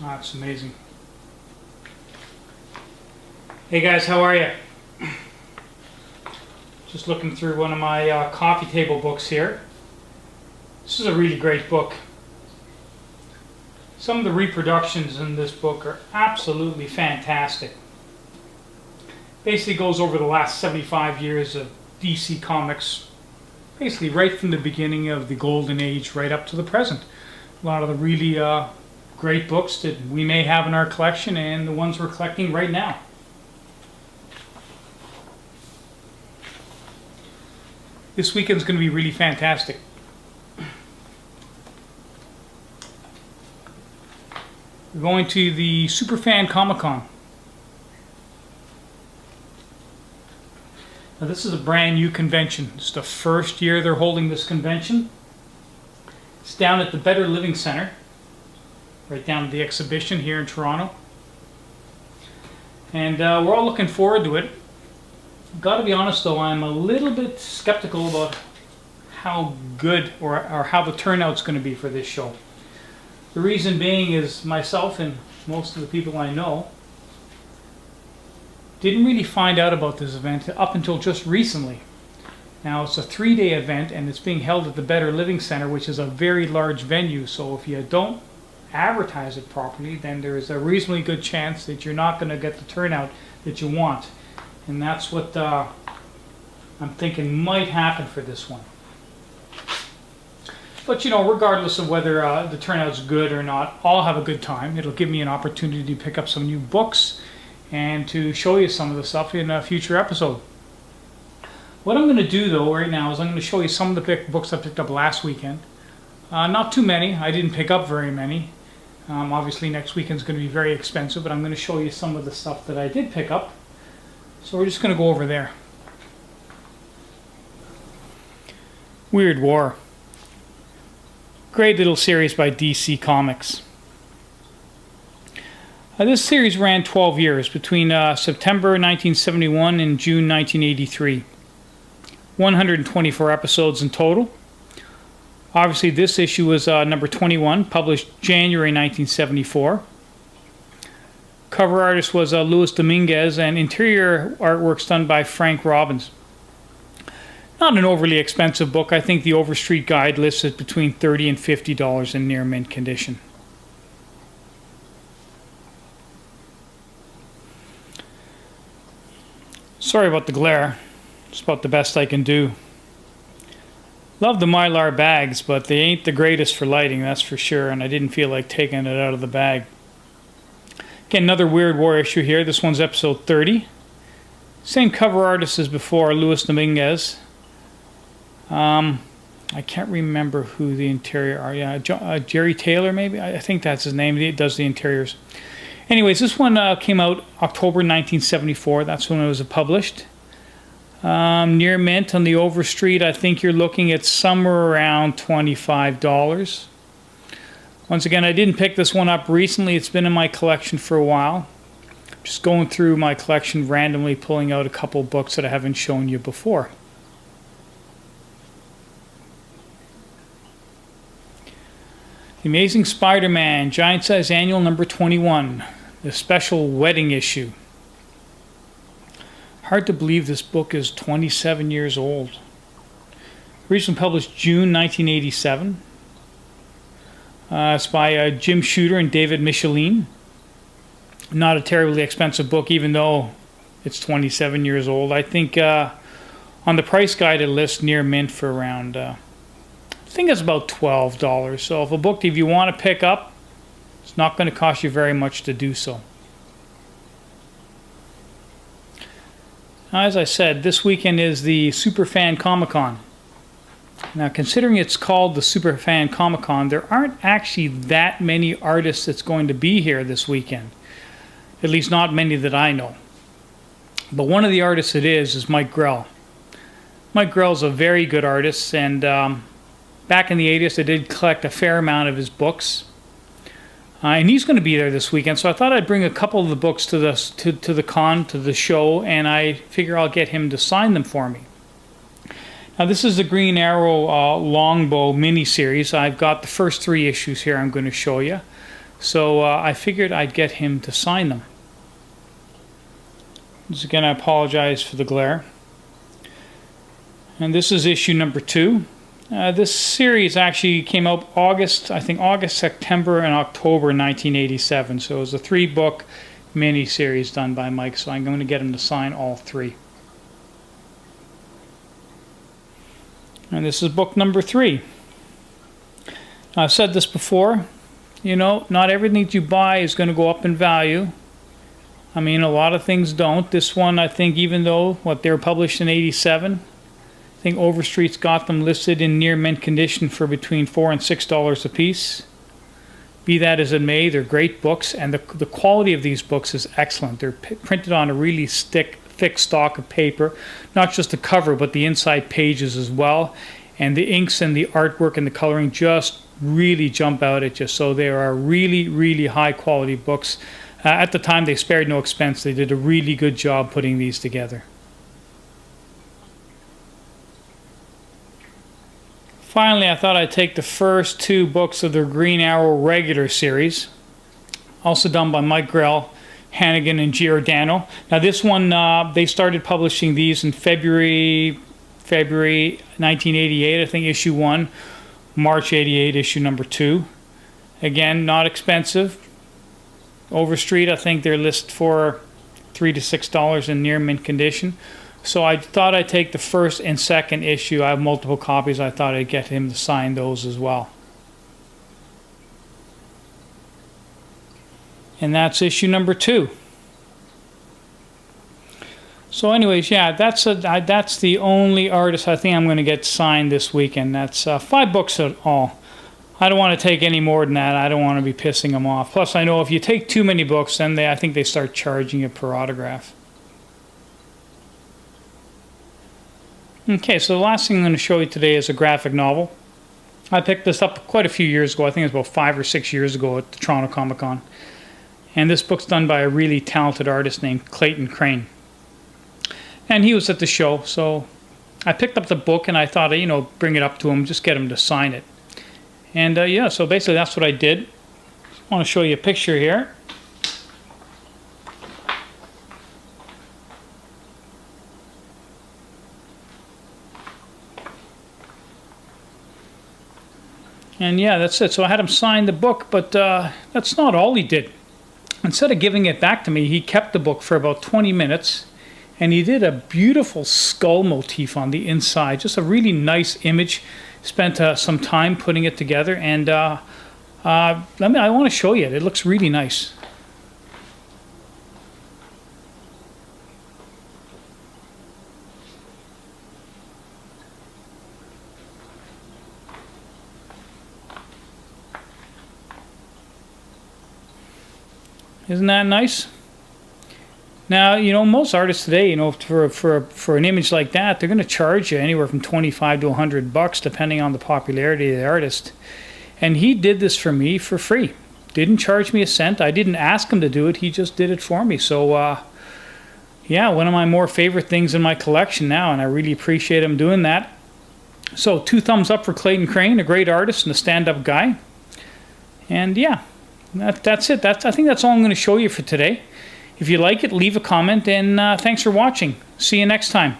That's amazing. Hey guys, how are you? Just looking through one of my coffee table books here. This is a really great book. Some of the reproductions in this book are absolutely fantastic. Basically goes over the last 75 years of DC Comics, basically right from the beginning of the golden age right up to the present. A lot of the really great books that we may have in our collection and the ones we're collecting right now. This weekend's going to be really fantastic. We're going to the Superfan Comic Con. Now this is a brand new convention. It's the first year they're holding this convention. It's down at the Better Living Center, right down at the exhibition here in Toronto. And we're all looking forward to it. Got to be honest though, I'm a little bit skeptical about how good or how the turnout's going to be for this show. The reason being is myself and most of the people I know didn't really find out about this event up until just recently. Now it's a 3-day event and it's being held at the Better Living Center, which is a very large venue, so if you don't advertise it properly, then there is a reasonably good chance that you're not going to get the turnout that you want. And that's what I'm thinking might happen for this one. But you know, regardless of whether the turnout's good or not, I'll have a good time. It'll give me an opportunity to pick up some new books and to show you some of the stuff in a future episode. What I'm going to do though right now is I'm going to show you some of the books I picked up last weekend. Not too many. I didn't pick up very many. Obviously next weekend's going to be very expensive, but I'm going to show you some of the stuff that I did pick up. So we're just going to go over there. Weird War. Great little series by DC Comics. This series ran 12 years, between September 1971 and June 1983. 124 episodes in total. Obviously this issue was number 21, published January 1974. Cover artist was Luis Dominguez, and interior artworks done by Frank Robbins. Not an overly expensive book. I think the Overstreet Guide lists it between $30 and $50 in near mint condition. Sorry about the glare. It's about the best I can do. Love the Mylar bags, but they ain't the greatest for lighting, that's for sure, and I didn't feel like taking it out of the bag. Again, another Weird War issue here. This one's episode 30. Same cover artist as before, Luis Dominguez. I can't remember who the interior are. Yeah, Jerry Taylor maybe? I think that's his name. He does the interiors. Anyways, this one came out October 1974. That's when it was published. Near mint on the Overstreet, I think you're looking at somewhere around $25. Once again, I didn't pick this one up recently. It's been in my collection for a while. Just going through my collection, randomly pulling out a couple books that I haven't shown you before. The Amazing Spider-Man, Giant Size Annual number 21, the special wedding issue. Hard to believe this book is 27 years old. Originally published June 1987. It's by Jim Shooter and David Michelin. Not a terribly expensive book, even though it's 27 years old. I think on the price guide it lists near mint for around, I think it's about $12. So if a book, if you want to pick up, it's not going to cost you very much to do so. Now, as I said, this weekend is the Superfan Comic Con. Now, considering it's called the Superfan Comic Con, there aren't actually that many artists that's going to be here this weekend. At least not many that I know. But one of the artists it is Mike Grell. Mike Grell's a very good artist, and back in the 80s I did collect a fair amount of his books. And he's going to be there this weekend, so I thought I'd bring a couple of the books to the con, to the show, and I figure I'll get him to sign them for me. Now this is the Green Arrow Longbow mini-series. I've got the first 3 issues here I'm going to show you. So I figured I'd get him to sign them. Once again, I apologize for the glare. And this is issue number 2. This series actually came out August, September, and October 1987. So it was a 3-book mini-series done by Mike. So I'm going to get him to sign all 3. And this is book number 3. I've said this before. You know, not everything that you buy is going to go up in value. I mean, a lot of things don't. This one, I think, even though they were published in 87, I think Overstreet's got them listed in near mint condition for between $4 and $6 a piece. Be that as it may, they're great books, and the quality of these books is excellent. They're printed on a really thick stock of paper, not just the cover, but the inside pages as well. And the inks and the artwork and the coloring just really jump out at you. So they are really, really high quality books. At the time, they spared no expense. They did a really good job putting these together. Finally, I thought I'd take the first 2 books of the Green Arrow regular series, also done by Mike Grell, Hannigan, and Giordano. Now this one, they started publishing these in February 1988, I think, issue 1, March 88, issue number 2. Again, not expensive. Overstreet, I think they're listed for $3 to $6 in near mint condition. So I thought I'd take the first and second issue. I have multiple copies. I thought I'd get him to sign those as well. And that's issue number 2. So anyways, yeah, that's the only artist I think I'm going to get signed this weekend. That's 5 books at all. I don't want to take any more than that. I don't want to be pissing them off. Plus, I know if you take too many books, then I think they start charging you per autograph. Okay, so the last thing I'm going to show you today is a graphic novel. I picked this up quite a few years ago. I think it was about 5 or 6 years ago at the Toronto Comic Con. And this book's done by a really talented artist named Clayton Crane. And he was at the show, so I picked up the book and I thought, bring it up to him, just get him to sign it. And yeah, so basically that's what I did. I want to show you a picture here. And yeah, that's it. So I had him sign the book, but that's not all he did. Instead of giving it back to me, he kept the book for about 20 minutes, and he did a beautiful skull motif on the inside. Just a really nice image. Spent some time putting it together, and I want to show you it. It looks really nice. Isn't that nice? Now, most artists today, for an image like that, they're going to charge you anywhere from $25 to $100, depending on the popularity of the artist. And he did this for me for free. Didn't charge me a cent. I didn't ask him to do it. He just did it for me. So, yeah, one of my more favorite things in my collection now, and I really appreciate him doing that. So, 2 thumbs up for Clayton Crane, a great artist and a stand-up guy. And yeah, that's it. I think that's all I'm going to show you for today. If you like it, leave a comment, and thanks for watching. See you next time.